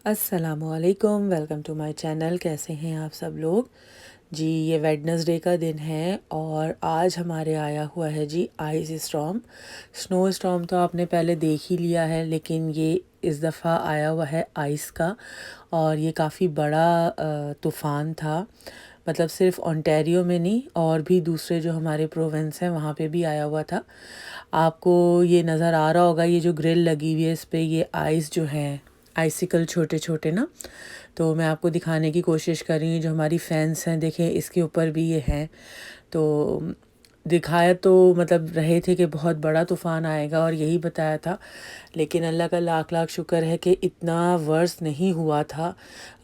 अस्सलामुअलैकुम, welcome to my channel. कैसे हैं आप सब लोग जी। ये वेडनेसडे का दिन है और आज हमारे आया हुआ है जी आइस स्टॉर्म। स्नो स्टॉर्म तो आपने पहले देख ही लिया है, लेकिन ये इस दफ़ा आया हुआ है आइस का। और ये काफ़ी बड़ा तूफ़ान था। मतलब सिर्फ ओंटारियो में नहीं, और भी दूसरे जो हमारे प्रोविंस हैं वहाँ पे भी आया हुआ था। आपको ये नज़र आ रहा होगा, ये जो ग्रिल लगी हुई है इस पे ये आइस जो है, आइसिकल छोटे छोटे ना। तो मैं आपको दिखाने की कोशिश कर रही हूँ। जो हमारी फैंस हैं देखें, इसके ऊपर भी ये हैं। तो दिखाया तो मतलब रहे थे कि बहुत बड़ा तूफ़ान आएगा और यही बताया था, लेकिन अल्लाह का लाख लाख शुक्र है कि इतना वर्स नहीं हुआ था।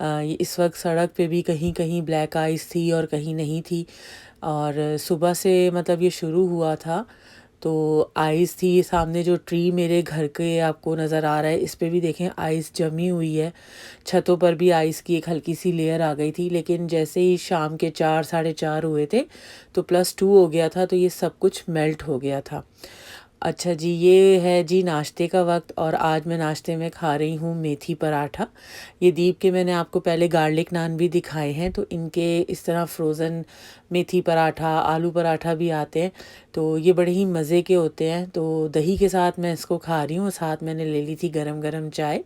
ये इस वक्त सड़क पे भी कहीं कहीं ब्लैक आइस थी और कहीं नहीं थी। और सुबह से मतलब ये शुरू हुआ था तो आइस थी। सामने जो ट्री मेरे घर के आपको नज़र आ रहा है, इस पे भी देखें आइस जमी हुई है। छतों पर भी आइस की एक हल्की सी लेयर आ गई थी, लेकिन जैसे ही शाम के 4 साढ़े 4 हुए थे तो +2 हो गया था, तो ये सब कुछ मेल्ट हो गया था। अच्छा जी, ये है जी नाश्ते का वक्त और आज मैं नाश्ते में खा रही हूँ मेथी पराठा। ये दीप के मैंने आपको पहले गार्लिक नान भी दिखाए हैं, तो इनके इस तरह फ्रोज़न मेथी पराठा, आलू पराठा भी आते हैं। तो ये बड़े ही मज़े के होते हैं। तो दही के साथ मैं इसको खा रही हूँ, साथ मैंने ले ली थी गरम गरम चाय।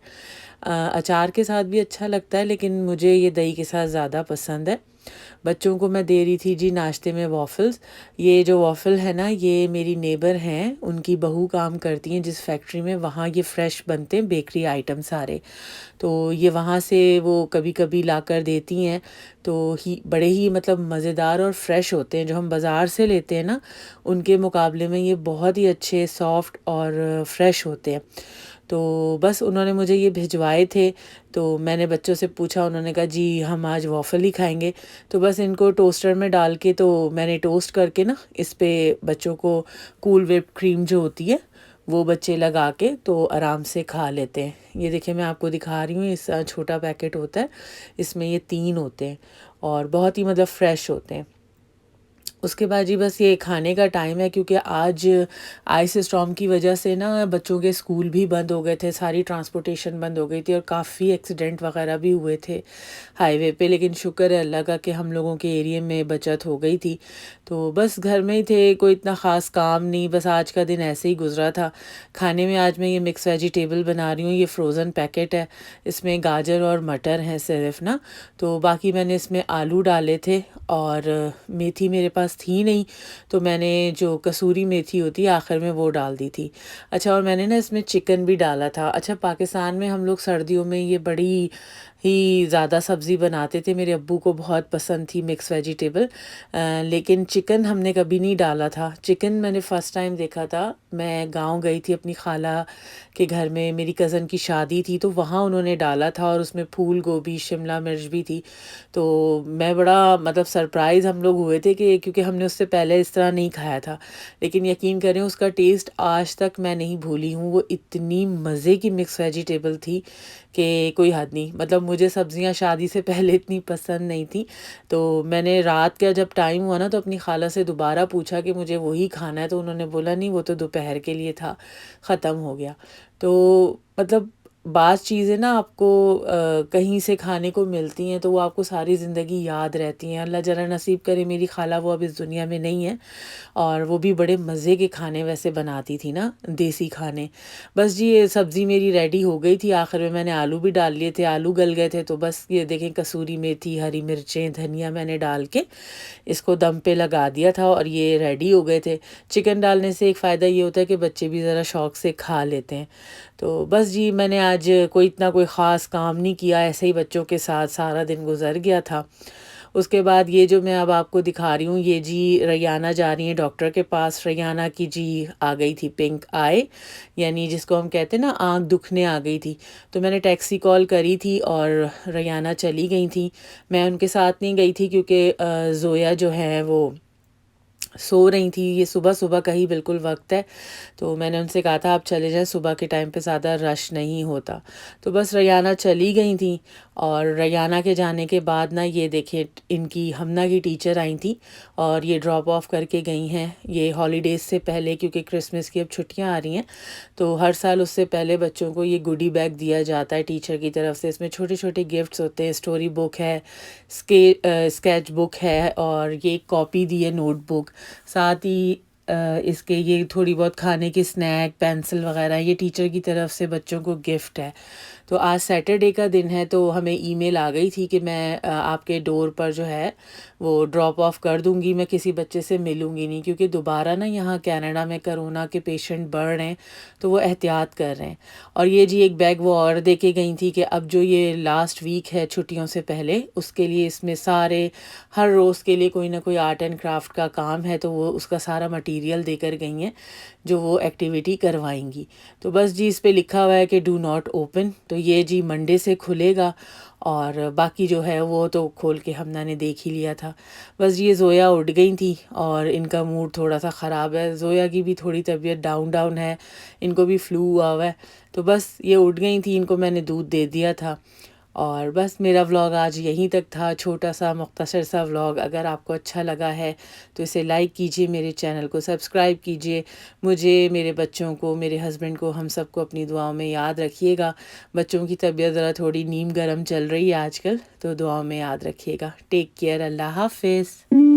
अचार के साथ भी अच्छा लगता है, लेकिन मुझे ये दही के साथ ज़्यादा पसंद है। बच्चों को मैं दे रही थी जी नाश्ते में वॉफ़ल्स। ये जो वॉफ़ल है ना, ये मेरी नेबर हैं, उनकी बहू काम करती हैं जिस फैक्ट्री में, वहाँ ये फ़्रेश बनते हैं बेकरी आइटम सारे। तो ये वहाँ से वो कभी कभी लाकर देती हैं। तो ही बड़े ही मतलब मज़ेदार और फ्रेश होते हैं। जो हम बाज़ार से लेते हैं ना, उनके मुकाबले में ये बहुत ही अच्छे सॉफ्ट और फ्रेश होते हैं। तो बस उन्होंने मुझे ये भिजवाए थे। तो मैंने बच्चों से पूछा, उन्होंने कहा जी हम आज वॉफ़ल ही खाएंगे। तो बस इनको टोस्टर में डाल के, तो मैंने टोस्ट करके ना इस पे बच्चों को कूल व्हिप क्रीम जो होती है वो बच्चे लगा के तो आराम से खा लेते हैं। ये देखिए मैं आपको दिखा रही हूँ, इस छोटा पैकेट होता है, इसमें ये 3 होते हैं और बहुत ही मतलब फ्रेश होते हैं। उसके बाद जी बस ये खाने का टाइम है, क्योंकि आज आइस स्टॉर्म की वजह से ना बच्चों के स्कूल भी बंद हो गए थे, सारी ट्रांसपोर्टेशन बंद हो गई थी और काफ़ी एक्सीडेंट वगैरह भी हुए थे हाईवे पे। लेकिन शुक्र है अल्लाह का कि हम लोगों के एरिया में बचत हो गई थी। तो बस घर में ही थे, कोई इतना ख़ास काम नहीं, बस आज का दिन ऐसे ही गुजरा था। खाने में आज मैं ये मिक्स वेजिटेबल बना रही हूँ। ये फ्रोज़न पैकेट है, इसमें गाजर और मटर हैं सिर्फ ना। तो बाकी मैंने इसमें आलू डाले थे और मेथी मेरे पास थी नहीं, तो मैंने जो कसूरी मेथी होती है आखिर में वो डाल दी थी। अच्छा, और मैंने ना इसमें चिकन भी डाला था। अच्छा, पाकिस्तान में हम लोग सर्दियों में ये बड़ी ही ज़्यादा सब्ज़ी बनाते थे, मेरे अब्बू को बहुत पसंद थी मिक्स वेजिटेबल। लेकिन चिकन हमने कभी नहीं डाला था। चिकन मैंने फ़र्स्ट टाइम देखा था, मैं गांव गई थी अपनी खाला के घर में, मेरी कज़न की शादी थी, तो वहाँ उन्होंने डाला था और उसमें फूल गोभी शिमला मिर्च भी थी। तो मैं बड़ा मतलब सरप्राइज़ हम लोग हुए थे कि क्योंकि हमने उससे पहले इस तरह नहीं खाया था। लेकिन यकीन करें उसका टेस्ट आज तक मैं नहीं भूली हूँ। वो इतनी मज़े की मिक्स वेजिटेबल थी कि कोई हद नहीं। मतलब मुझे सब्जियां शादी से पहले इतनी पसंद नहीं थी। तो मैंने रात का जब टाइम हुआ ना, तो अपनी खाला से दोबारा पूछा कि मुझे वही खाना है, तो उन्होंने बोला नहीं वो तो दोपहर के लिए था, ख़त्म हो गया। तो मतलब बाज़ चीज़ें ना आपको कहीं से खाने को मिलती हैं तो वो आपको सारी ज़िंदगी याद रहती हैं। अल्लाह जरा नसीब करे मेरी खाला वो अब इस दुनिया में नहीं है। और वो भी बड़े मज़े के खाने वैसे बनाती थी ना, देसी खाने। बस जी ये सब्ज़ी मेरी रेडी हो गई थी, आखिर में मैंने आलू भी डाल लिए थे, आलू गल गए थे। तो बस ये देखें कसूरी मेथी, हरी मिर्चें, धनिया मैंने डाल के इसको दम पे लगा दिया था और ये रेडी हो गए थे। चिकन डालने से एक फ़ायदा ये होता है कि बच्चे भी ज़रा शौक़ से खा लेते हैं। तो बस जी मैंने आज कोई इतना कोई ख़ास काम नहीं किया, ऐसे ही बच्चों के साथ सारा दिन गुजर गया था। उसके बाद ये जो मैं अब आपको दिखा रही हूँ, ये जी रैयाना जा रही है डॉक्टर के पास। रैयाना की जी आ गई थी पिंक आई, यानी जिसको हम कहते हैं ना आँख दुखने आ गई थी। तो मैंने टैक्सी कॉल करी थी और रैयाना चली गई थी। मैं उनके साथ नहीं गई थी क्योंकि ज़ोया जो है वो सो रही थी। ये सुबह-सुबह का ही बिल्कुल वक़्त है, तो मैंने उनसे कहा था आप चले जाएँ, सुबह के टाइम पे ज़्यादा रश नहीं होता। तो बस रैयाना चली गई थीं और रैयाना के जाने के बाद ना ये देखिए इनकी हमना की टीचर आई थीं और ये ड्रॉप ऑफ करके गई हैं। ये हॉलीडेज़ से पहले क्योंकि क्रिसमस की अब छुट्टियाँ आ रही हैं, तो हर साल उससे पहले बच्चों को ये गुडी बैग दिया जाता है टीचर की तरफ से। इसमें छोटे-छोटे गिफ्ट्स होते हैं, स्टोरी बुक है, स्केच बुक है और ये एक कॉपी दी है नोटबुक। साथ ही इसके ये थोड़ी बहुत खाने की स्नैक, पेंसिल वगैरह ये टीचर की तरफ से बच्चों को गिफ्ट है। तो आज सैटरडे का दिन है, तो हमें ईमेल आ गई थी कि मैं आपके डोर पर जो है वो ड्रॉप ऑफ कर दूँगी, मैं किसी बच्चे से मिलूँगी नहीं क्योंकि दोबारा ना यहाँ कनाडा में कोरोना के पेशेंट बढ़ रहे हैं, तो वो एहतियात कर रहे हैं। और ये जी एक बैग वो और दे के गई थी कि अब जो ये लास्ट वीक है छुट्टियों से पहले, उसके लिए इसमें सारे हर रोज़ के लिए कोई ना कोई आर्ट एंड क्राफ्ट का काम है, तो वो उसका सारा मटीरियल देकर गई हैं, जो वो एक्टिविटी करवाएँगी। तो बस जी इस पे लिखा हुआ है कि डू नॉट ओपन, तो ये जी मंडे से खुलेगा और बाकी जो है वो तो खोल के हमना ने देख ही लिया था। बस ये ज़ोया उठ गई थी और इनका मूड थोड़ा-सा ख़राब है। ज़ोया की भी थोड़ी तबीयत डाउन डाउन है, इनको भी फ्लू हुआ हुआ है। तो बस ये उठ गई थी, इनको मैंने दूध दे दिया था और बस मेरा व्लॉग आज यहीं तक था, छोटा-सा मुख्तसर सा व्लॉग। अगर आपको अच्छा लगा है तो इसे लाइक कीजिए, मेरे चैनल को सब्सक्राइब कीजिए। मुझे, मेरे बच्चों को, मेरे हस्बैंड को, हम सबको अपनी दुआओं में याद रखिएगा। बच्चों की तबीयत ज़रा थोड़ी नीम गरम चल रही है आजकल, तो दुआओं में याद रखिएगा। टेक केयर, अल्लाह हाफ़िज़।